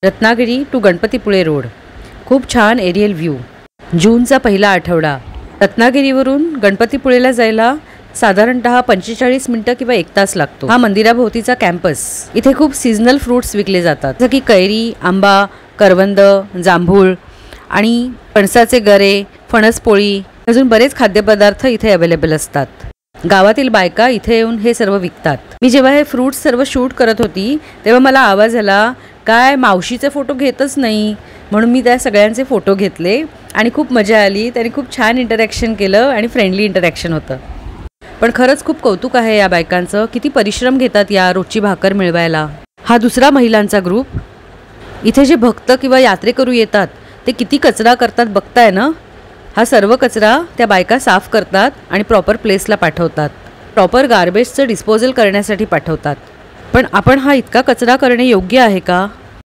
Ratnagiri to Ganpatipule road, खूप छान aerial view. जूनचा पहिला आठवडा। रत्नागिरीवरून गणपतीपुळेला जायला साधारणतः 45 मिनिटं किंवा 1 तास लागतो। हा मंदिराभोवतीचा कॅम्पस। इथे खूप सीजनल फ्रूट्स विकले जातात, जसे की कैरी, आंबा, करवंद, जांभूळ आणि फणसाचे गरे, फणसपोळी, अजून बरेच खाद्यपदार्थ इथे अवेलेबल असतात। गावातील बायका इथे येऊन हे सर्व विकतात। मी जेव्हा हे फ्रूट्स सर्व शूट करत होती तेव्हा मला आवाज आला, काय मावशीचे फोटो घेतच नाही, म्हणून मी त्या सगळ्यांचे फोटो घेतले आणि खूप मजा आली। त्यांनी खूप छान इंटरॅक्शन केलं आणि फ्रेंडली इंटरॅक्शन होतं। पण खरंच खूप कौतुक आहे या बायकांचं, किती परिश्रम घेतात या रोजची भाकर मिळवायला। हा दुसरा महिलांचा ग्रुप। इथे जे भक्त किंवा यात्रेकरू येतात ते किती कचरा करतात बघताय ना। हा सर्व कचरा त्या बायका साफ करतात आणि प्रॉपर प्लेसला पाठवतात, प्रॉपर गार्बेजचं डिस्पोजल करण्यासाठी पाठवतात। पण आपण हा इतका कचरा करणे योग्य आहे का?